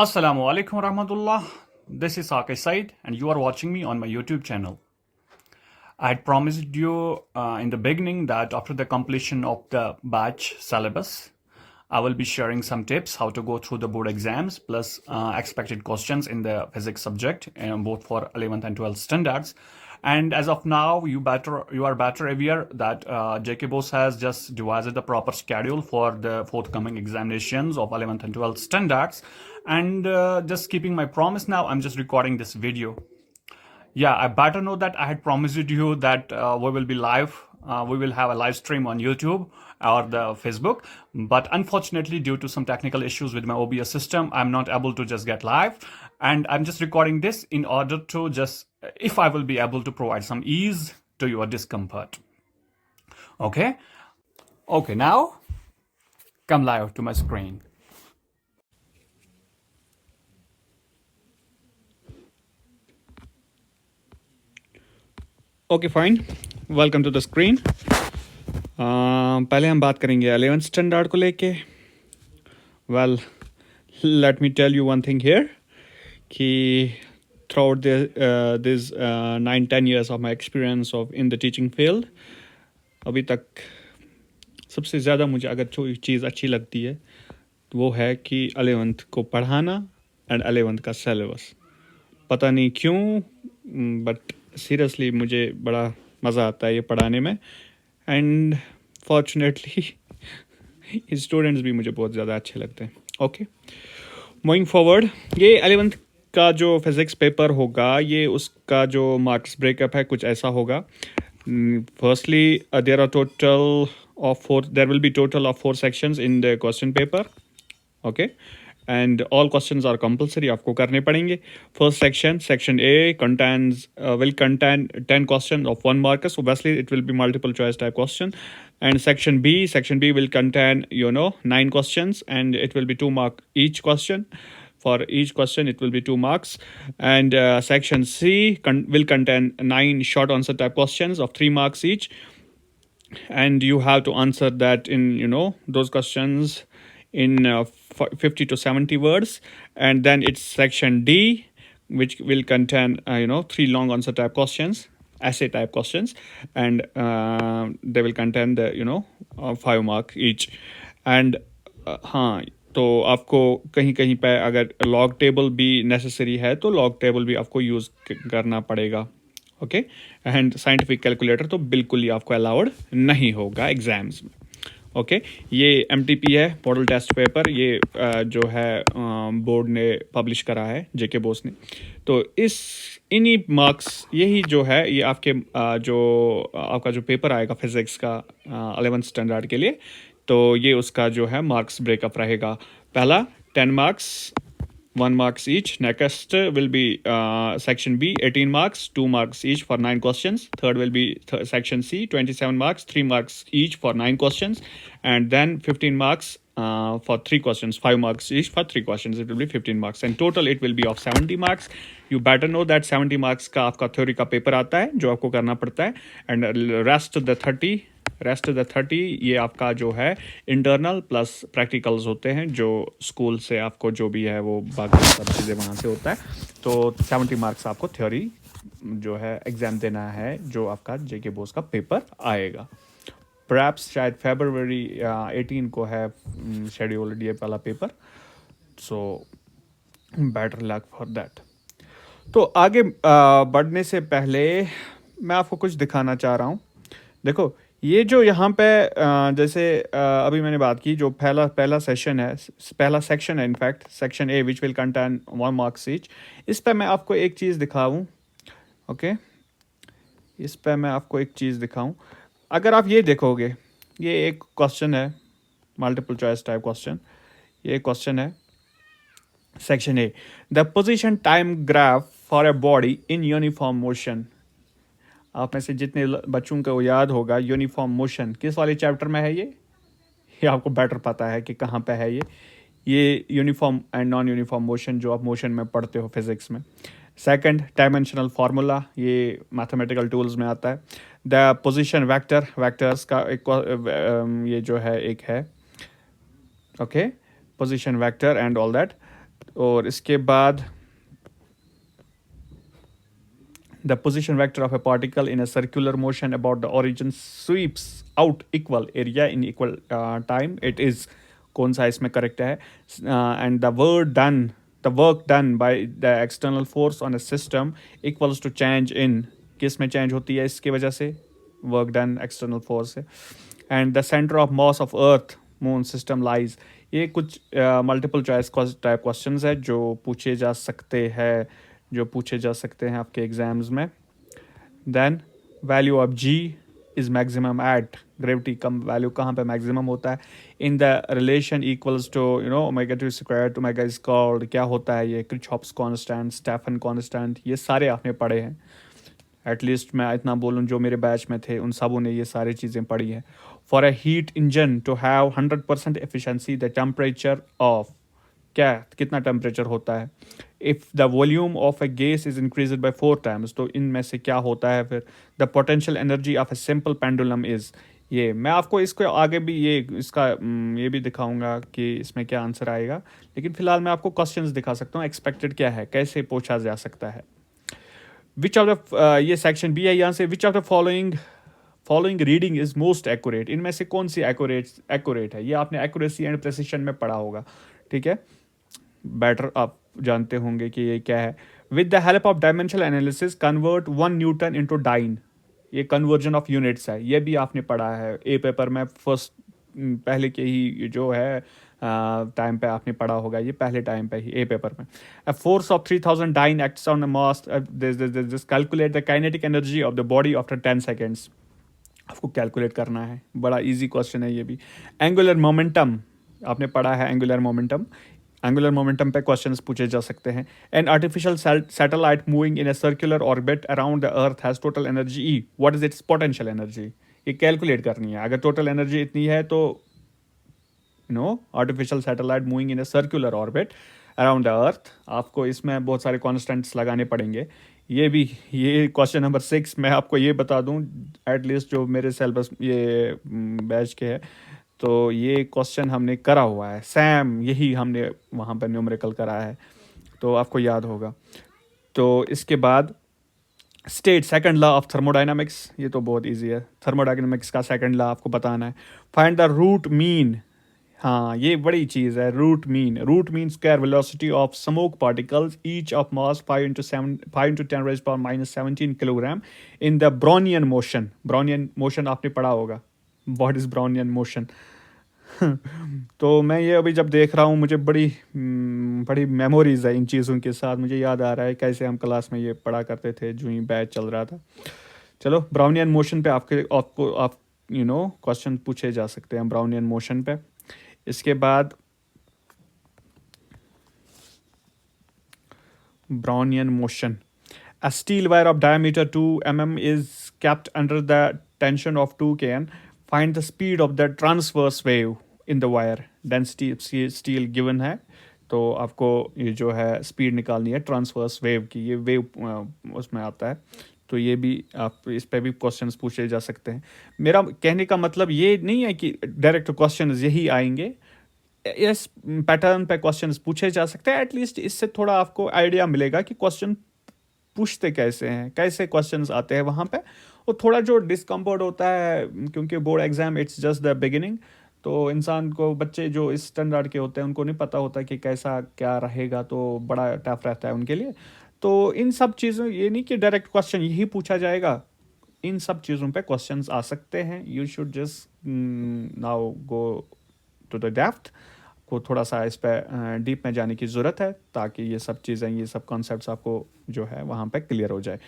Assalamu alaikum rahmatullah. This is Saqi Said, and you are watching me on my YouTube channel. I had promised you in the beginning that after the completion of the batch syllabus, I will be sharing some tips how to go through the board exams plus expected questions in the physics subject, both for 11th and 12th standards. And as of now, you are better aware that JK Bose has just devised the proper schedule for the forthcoming examinations of 11th and 12th standards. And just keeping my promise now, I'm just recording this video. Yeah, I better know that I had promised you that we will be live. We will have a live stream on YouTube or the Facebook. But unfortunately, due to some technical issues with my OBS system, I'm not able to just get live. And I'm just recording this in order to just, if I will be able to provide some ease to your discomfort. Okay? Okay, now come live to my screen. Okay fine, welcome to the screen. पहले हम बात करेंगे 11th standard को लेके। Well, let me tell you one thing here कि throughout this 9-10 years of my experience of in the teaching field, अभी तक सबसे ज़्यादा मुझे अगर जो चीज़ अच्छी लगती है तो वो है कि 11th को पढ़ाना एंड 11th का सिलेबस। पता नहीं क्यों, बट सीरियसली मुझे बड़ा मज़ा आता है ये पढ़ाने में। एंड फॉर्चुनेटली स्टूडेंट्स भी मुझे बहुत ज़्यादा अच्छे लगते हैं। ओके, मूविंग फॉरवर्ड, ये 11th का जो फिज़िक्स पेपर होगा, ये उसका जो मार्क्स ब्रेकअप है कुछ ऐसा होगा। Firstly there will be total of 4 sections in the question paper. Okay, and all questions are compulsory, आपको करने पड़ेंगे। First section A will contain 10 questions of 1 marker, so obviously it will be multiple choice type question. And section B will contain 9 questions, and it will be 2 mark each question. For each question it will be 2 marks. And section C will contain 9 short answer type questions of 3 marks each, and you have to answer that in those questions in 50 to 70 words. And then it's section D, which will contain 3 long answer type questions, essay type questions, and they will contain the 5 mark each. And हाँ, तो आपको कहीं कहीं पे अगर log table भी necessary है तो लॉग टेबल भी आपको यूज़ करना पड़ेगा। ओके, एंड साइंटिफिक कैलकुलेटर तो बिल्कुल ही आपको अलाउड नहीं होगा एग्जाम्स में। ओके, ये MTP है, मॉडल टेस्ट पेपर। ये जो है बोर्ड ने पब्लिश करा है, JK बोस ने। तो इन्हीं मार्क्स, यही जो है ये आपके आपका जो पेपर आएगा फिज़िक्स का 11th स्टैंडर्ड के लिए, तो ये उसका जो है मार्क्स ब्रेकअप रहेगा। पहला 10 marks, 1 marks each. Next will be section B, 18 marks, 2 marks each for 9 questions. Third will be section C, 27 marks, 3 marks each for 9 questions. And then 15 marks for 3 questions, 5 marks each for 3 questions. It will be 15 marks. And total it will be of 70 marks. You better know that 70 marks का आपका theory का paper आता है जो आपको करना पड़ता है। And rest of the 30 ये आपका जो है इंटरनल प्लस प्रैक्टिकल्स होते हैं, जो स्कूल से आपको जो भी है वो बाकी सब चीज़ें वहाँ से होता है। तो 70 मार्क्स आपको थ्योरी जो है एग्ज़ाम देना है, जो आपका JK बोस का पेपर आएगा। परहैप्स शायद February 18 को है शेड्यूल्ड ये वाला paper. So better luck for that. तो आगे बढ़ने से पहले मैं आपको कुछ दिखाना चाह रहा हूँ। देखो, ये जो यहाँ पे जैसे अभी मैंने बात की, जो पहला सेशन है, पहला सेक्शन है, in fact section A which will contain 1 marks each. इस पे मैं आपको एक चीज़ दिखाऊँ। ओके, इस पे मैं आपको एक चीज़ दिखाऊँ। अगर आप ये देखोगे, ये एक क्वेश्चन है, मल्टीपल चॉइस टाइप क्वेश्चन। ये क्वेश्चन है section A, the position time graph for a body in uniform motion. आप में से जितने बच्चों को याद होगा, यूनिफॉर्म मोशन किस वाले चैप्टर में है ये आपको बेटर पता है कि कहाँ पे है ये uniform and non uniform motion जो आप मोशन में पढ़ते हो फिजिक्स में। सेकंड, डायमेंशनल फार्मूला, ये मैथमेटिकल टूल्स में आता है। द पोजीशन वेक्टर्स का एक ये जो है एक है। Okay, position vector and all that. और इसके बाद the position vector of a particle in a circular motion about the origin sweeps out equal area in equal time. It is कौन सा इसमें करेक्ट है? And the work done by the external force on a system equals to change in, किस में change होती है इसकी वजह से? Work done external force से. And the center of mass of earth moon system lies. ये कुछ मल्टीपल चॉइस टाइप क्वेश्चंस है जो पूछे जा सकते हैं आपके एग्जाम्स में. Then value of g is maximum at gravity. कम वैल्यू कहाँ पे मैक्सिमम होता है? In the relation equals to omega to square to omega is called. क्या होता है ये? किरचॉफ्स कांस्टेंट, स्टेफन कांस्टेंट, ये सारे आपने पढ़े हैं. एटलीस्ट मैं इतना बोलूँ जो मेरे बैच में थे उन सबों ने ये सारी चीज़ें पढ़ी हैं. For a heat engine to have 100% efficiency the temperature of, क्या कितना टेम्परेचर होता है? If the volume of a gas is increase by 4 times, तो इनमें से क्या होता है फिर? The potential energy of a simple pendulum is. ये मैं आपको इसको आगे भी ये भी दिखाऊंगा कि इसमें क्या आंसर आएगा, लेकिन फिलहाल मैं आपको क्वेश्चंस दिखा सकता हूँ एक्सपेक्टेड क्या है, कैसे पूछा जा सकता है. विच ऑफ द ये सेक्शन बी है यहाँ से. Which of the following reading is most accurate. इनमें से कौन सी एक्यूरेट है? ये आपने एक्यूरेसी एंड प्रेसिशन में पढ़ा होगा, ठीक है, बेटर आप जानते होंगे कि ये क्या है. With the help of dimensional analysis convert 1 newton into dyne. ये कन्वर्जन ऑफ यूनिट्स है, ये भी आपने पढ़ा है ए पेपर में. फर्स्ट पहले के ही जो है टाइम पे आपने पढ़ा होगा, ये पहले टाइम पे ही ए पेपर में. A force of 3000 dyne acts on a mass. This calculate the kinetic energy of the body after 10 seconds. आपको कैलकुलेट करना है, बड़ा इजी क्वेश्चन है ये भी. एंगुलर मोमेंटम आपने पढ़ा है. एंगुलर मोमेंटम पे क्वेश्चंस पूछे जा सकते हैं. An artificial satellite moving in a circular orbit around the earth has total energy E. What is it's potential energy? ये कैलकुलेट करनी है. अगर टोटल एनर्जी इतनी है तो artificial satellite moving in a circular orbit around the earth, आपको इसमें बहुत सारे कॉन्स्टेंट्स लगाने पड़ेंगे. ये क्वेश्चन नंबर 6 मैं आपको ये बता दूं, एटलीस्ट जो मेरे सिलेबस ये बैच के है, तो ये क्वेश्चन हमने करा हुआ है. सैम यही हमने वहाँ पर न्यूमेरिकल करा है, तो आपको याद होगा. तो इसके बाद state second law of thermodynamics. ये तो बहुत इजी है. थर्मोडाइनमिक्स का सेकंड लॉ आपको बताना है. Find the root mean. हाँ, ये बड़ी चीज़ है. Root mean square velocity of smoke particles each of mass 5 into 10 raised power minus 17 kilogram in the Brownian motion. Brownian motion आपने पढ़ा होगा. What is Brownian motion? तो मैं ये अभी जब देख रहा हूँ मुझे बड़ी मेमोरीज है इन चीज़ों के साथ. मुझे याद आ रहा है कैसे हम क्लास में ये पढ़ा करते थे जो ही बैच चल रहा था. चलो, ब्राउनियन मोशन पे आप क्वेश्चन पूछे जा सकते हैं ब्राउनियन मोशन पे. इसके बाद Brownian motion. A steel wire of diameter 2 mm is kept under the tension of 2 kN. Find the speed of the transverse wave in the wire. Density steel given है, तो आपको ये जो है स्पीड निकालनी है ट्रांसवर्स वेव की. ये वेव उसमें आता है, तो ये भी आप इस पे भी क्वेश्चंस पूछे जा सकते हैं. मेरा कहने का मतलब ये नहीं है कि डायरेक्ट क्वेश्चंस यही आएंगे. इस पैटर्न पे क्वेश्चंस पूछे जा सकते हैं. एटलीस्ट इससे थोड़ा आपको आइडिया मिलेगा कि क्वेश्चन पूछते कैसे हैं, कैसे क्वेश्चंस आते हैं वहाँ पे. और थोड़ा जो डिस्कम्फर्ट होता है, क्योंकि board exam it's just the beginning, तो इंसान को, बच्चे जो इस स्टैंडर्ड के होते हैं उनको नहीं पता होता कि कैसा क्या रहेगा, तो बड़ा टफ रहता है उनके लिए. तो इन सब चीज़ों, ये नहीं कि डायरेक्ट क्वेश्चन यही पूछा जाएगा, इन सब चीज़ों पे क्वेश्चंस आ सकते हैं. You should just now go to the depth. को थोड़ा सा इस पर डीप में जाने की ज़रूरत है, ताकि ये सब चीज़ें, ये सब कॉन्सेप्ट्स आपको जो है वहाँ पे क्लियर हो जाए.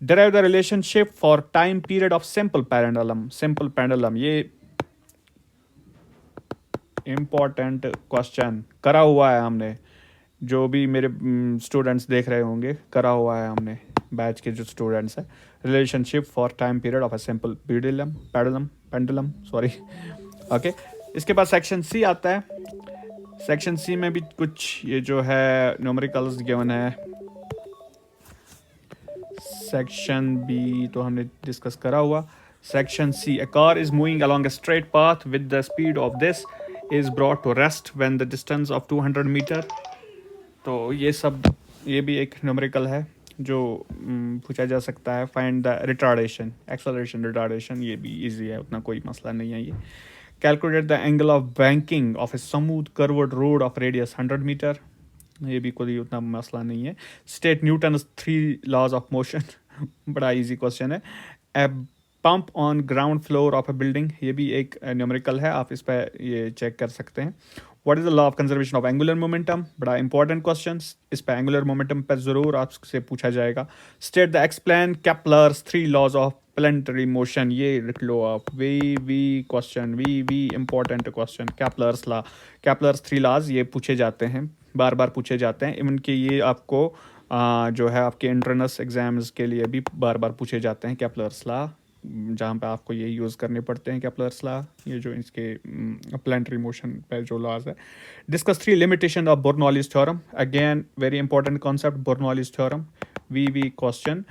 Derive the relationship for time period of simple pendulum. ये इम्पॉर्टेंट क्वेश्चन करा हुआ है हमने. जो भी मेरे स्टूडेंट्स देख रहे होंगे, करा हुआ है हमने, बैच के जो स्टूडेंट्स हैं. Relationship for time period of a simple pendulum sorry. Okay, इसके बाद सेक्शन सी आता है. सेक्शन सी में भी कुछ ये जो है न्यूमेरिकल्स गिवन है. सेक्शन बी तो हमने डिस्कस करा हुआ. Section C, a car is moving along a straight path with the speed of this is brought to rest when the distance of 200 meter तो ये भी एक न्यूमेरिकल है जो पूछा जा सकता है. Find the retardation, acceleration retardation, ये भी इजी है, उतना कोई मसला नहीं है ये. Calculate the angle of banking of a smooth curved road of radius 100 metre, ये भी कोई उतना मसला नहीं है. State Newton 3 laws of motion, बड़ा इजी क्वेश्चन है. A pump on ground floor of a building, ये भी एक न्यूमेरिकल है, आप इस पर ये चेक कर सकते हैं. What is the law of conservation of angular momentum, बड़ा इंपॉर्टेंट क्वेश्चन, इस पर एंगुलर मोमेंटम पर जरूर आपसे पूछा जाएगा. State the explain Kepler's 3 laws of planetary motion, ये लिख लो आप. V question, V important question. Kepler's 3 laws ये पूछे जाते हैं, बार बार पूछे जाते हैं. इवन कि ये आपको जो है आपके एंट्रेंस एग्जाम्स के लिए भी बार बार पूछे जाते हैं केपलर्स लॉ, जहाँ पे आपको ये यूज़ करने पड़ते हैं केपलर्स लॉ, ये जो इसके प्लानिटरी मोशन पे जो लॉज है. Discuss 3 limitation of Bernoulli's theorem, again very important concept Bernoulli's theorem. V question,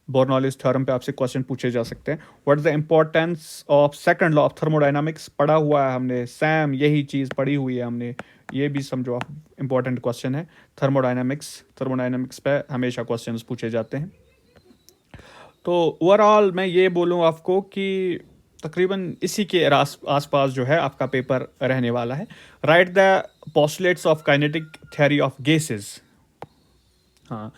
Bernoulli's theorem पे आपसे क्वेश्चन पूछे जा सकते हैं. What is the importance of second law of thermodynamics, पढ़ा हुआ है हमने, सैम यही चीज़ पढ़ी हुई है हमने, ये भी समझो आप, इंपॉर्टेंट क्वेश्चन है. थर्मोडायनामिक्स पे हमेशा क्वेश्चंस पूछे जाते हैं. तो ओवरऑल मैं ये बोलूँ आपको कि तकरीबन इसी के आसपास जो है आपका पेपर रहने वाला है. Right the postulates of kinetic theory of gases. हाँ,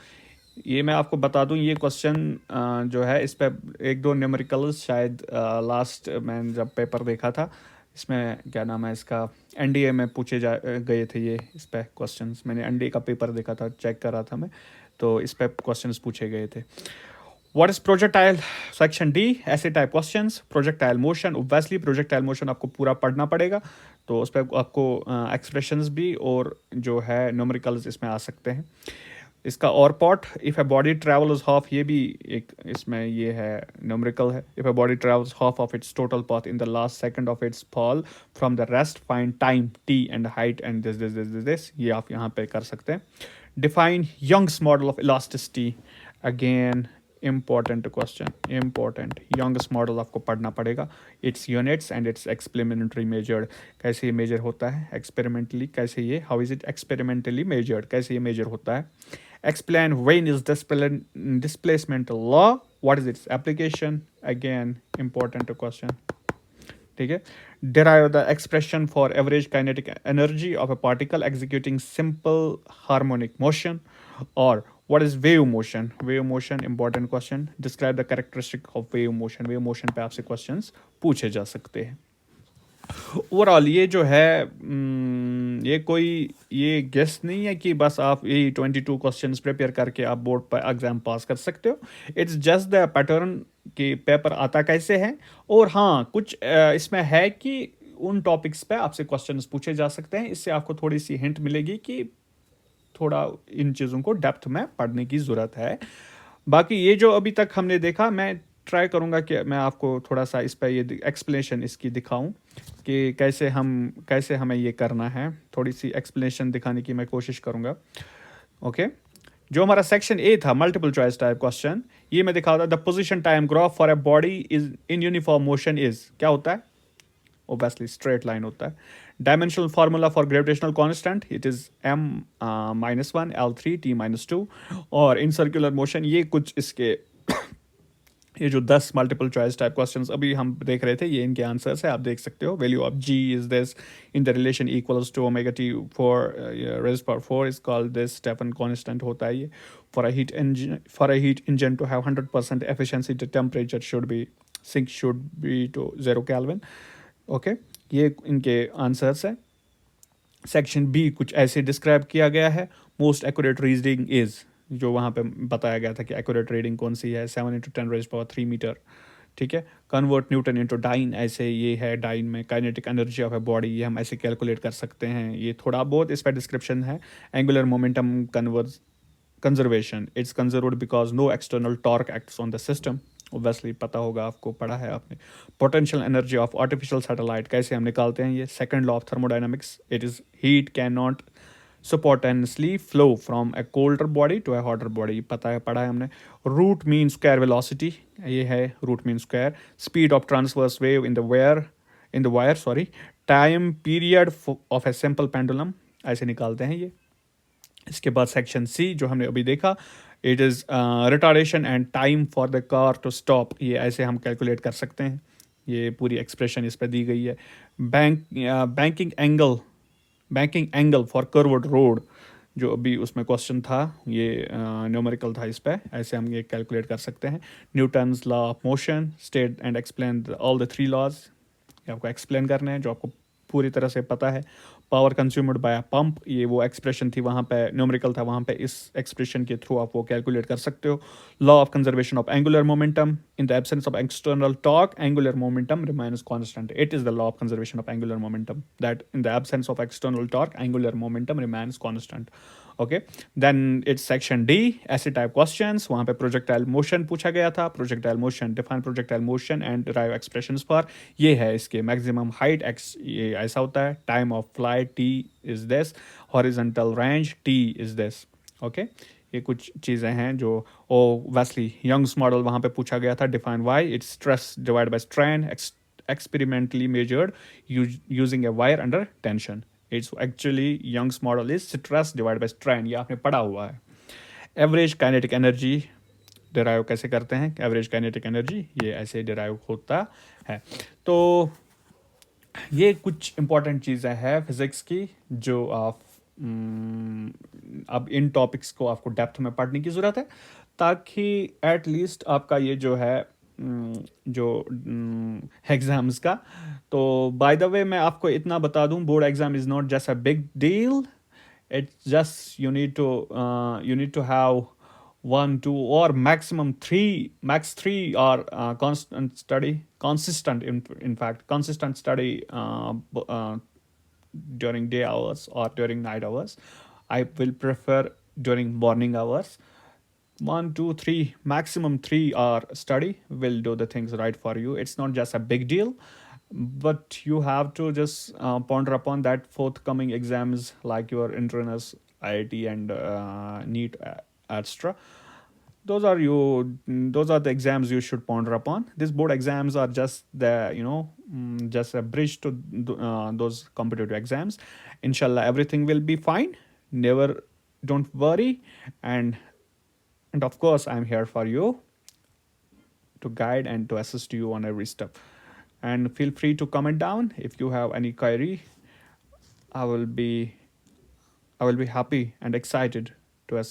ये मैं आपको बता दूं, ये क्वेश्चन जो है इस पर 1-2 न्यूमेरिकल्स शायद लास्ट मैंने जब पेपर देखा था, इसमें क्या नाम है इसका, एनडीए में पूछे गए थे ये, इस पर क्वेश्चंस. मैंने एनडीए का पेपर देखा था, चेक कर रहा था मैं, तो इस पर क्वेश्चंस पूछे गए थे. What is projectile, section D, ऐसे type questions. Projectile motion, obviously projectile motion आपको पूरा पढ़ना पड़ेगा, तो उस पर आपको एक्सप्रेशंस भी और जो है न्यूमेरिकल्स इसमें आ सकते हैं. इसका और part, if a body travels half, ये भी एक इसमें ये है न्यूमेरिकल है. If a body travels half of its total path in the last second of its fall from the rest, find time t and height and this, ये आप यहाँ पे कर सकते हैं. Define Young's model of elasticity, again important question, important. Young's model आपको पढ़ना पड़ेगा. Its units and its experimentally measured, कैसे ये मेजर होता है एक्सपेरिमेंटली, कैसे ये, how is it experimentally measured, कैसे ये मेजर होता है. Explain when is displacement law, what is its application, again important question. ठीक है. Derive the expression for average kinetic energy of a particle executing simple harmonic motion. Or what is wave motion, important question. Describe the characteristic of wave motion पे आपसे questions पूछे जा सकते हैं. Overall ये जो है ये कोई ये गेस नहीं है कि बस आप यही 22 क्वेश्चंस प्रिपेयर करके आप बोर्ड पर एग्जाम पास कर सकते हो. इट्स जस्ट द पैटर्न कि पेपर आता कैसे है. और हाँ, कुछ इसमें है कि उन टॉपिक्स पे आपसे क्वेश्चंस पूछे जा सकते हैं. इससे आपको थोड़ी सी हिंट मिलेगी कि थोड़ा इन चीज़ों को डेप्थ में पढ़ने की ज़रूरत है. बाकी ये जो अभी तक हमने देखा, मैं ट्राई करूँगा कि मैं आपको थोड़ा सा इस पर ये एक्सप्लेनेशन इसकी दिखाऊं कि कैसे हमें ये करना है. थोड़ी सी एक्सप्लेनेशन दिखाने की मैं कोशिश करूँगा. ओके. जो हमारा सेक्शन ए था, मल्टीपल चॉइस टाइप क्वेश्चन, ये मैं दिखा था. The position time graph for a body is in uniform motion is, क्या होता है, ओब्वियसली स्ट्रेट लाइन होता है. Dimensional formula for gravitational constant, it is m-1 L3 T-2. और इन सर्कुलर मोशन, ये कुछ इसके ये जो 10 मल्टीपल चॉइस टाइप क्वेश्चंस अभी हम देख रहे थे, ये इनके आंसर्स है, आप देख सकते हो. Value of g is this in the relation equals to omega t for raise power 4 is called this Stefan constant होता है ये. For a heat engine to have 100% efficiency, the temperature should be to 0 kelvin. Okay, ये इनके answers है. Section B कुछ ऐसे describe किया गया है. मोस्ट एक्यूरेट रीडिंग इज, जो वहाँ पे बताया गया था कि एक्यूरेट रीडिंग कौन सी है, 7 × 10⁻³ मीटर. ठीक है. कन्वर्ट न्यूटन इनटू डाइन, ऐसे ये है डाइन में kinetic energy of a body, ये हम ऐसे कैलकुलेट कर सकते हैं. ये थोड़ा बहुत इस पर डिस्क्रिप्शन है. Angular momentum conservation, it's conserved because no external torque acts on the system. Obviously पता होगा आपको, पढ़ा है आपने. Potential energy of artificial satellite, कैसे हम निकालते हैं ये. Second law of thermodynamics, it is heat can not spontaneously flow from a colder body to a hotter body, पता है, पढ़ा है हमने. रूट मीन स्क्वायर वेलोसिटी, ये है root mean square. Speed of transverse wave in the wire time period of a simple pendulum, ऐसे निकालते हैं ये. इसके बाद सेक्शन सी जो हमने अभी देखा, it is retardation and time for the car to stop, ये ऐसे हम कैलकुलेट कर सकते हैं, ये पूरी एक्सप्रेशन इस पर दी गई है। Banking angle for curved road, जो अभी उसमें क्वेश्चन था, ये न्यूमेरिकल था, इस पे ऐसे हम ये कैलकुलेट कर सकते हैं। Newton's law of motion, state and explain all the 3 laws, ये आपको एक्सप्लेन करने हैं जो आपको पूरी तरह से पता है। Power consumed by a pump, ये वो एक्सप्रेशन थी, वहाँ पे न्यूमेरिकल था, वहाँ पे इस एक्सप्रेशन के थ्रू आप वो कैलकुलेट कर सकते हो। Law of conservation of angular momentum, in the absence of external torque angular momentum remains constant, it is the law of conservation of angular momentum, that in the absence of external torque angular momentum remains constant. Okay, then it's section D, ऐसे type questions, वहाँ पे projectile motion पूछा गया था। Projectile motion, define projectile motion and derive expressions for, ये है इसके maximum height x, ये ऐसा होता है। Time of flight T is this, horizontal range T is this. Okay, ये कुछ चीज़ें हैं जो ओ वेस्ली यंग्स मॉडल वहाँ पे पूछा गया था। Define why, it's stress divide by strain experimentally measured using a wire under tension. It's actually Young's model is stress divided by strain, ये आपने पढ़ा हुआ है। एवरेज काइनेटिक एनर्जी डिराइव कैसे करते हैं, एवरेज काइनेटिक एनर्जी ये ऐसे डिराइव होता है। तो ये कुछ इंपॉर्टेंट चीज़ें हैं फिजिक्स की जो आप अब इन टॉपिक्स को आपको डेप्थ में पढ़ने की ज़रूरत है, ताकि एट लीस्ट आपका ये जो है जो एग्ज़ाम्स का, तो बाय द वे मैं आपको इतना बता दूं, board exam is not just a big deal, it's just you need to have 1 2 or maximum 3, max 3 are consistent in fact consistent study during day hours or during night hours. I will prefer during morning hours. 1 2 3, maximum 3 hour study will do the things right for you. It's not just a big deal, but you have to just ponder upon that forthcoming exams like your entrance, IIT, and NEET, etc. Those are the exams you should ponder upon. These board exams are just the just a bridge to those competitive exams. Inshallah, everything will be fine. Never, don't worry, and of course I'm here for you to guide and to assist you on every step. And feel free to comment down if you have any query. I will be happy and excited to assist.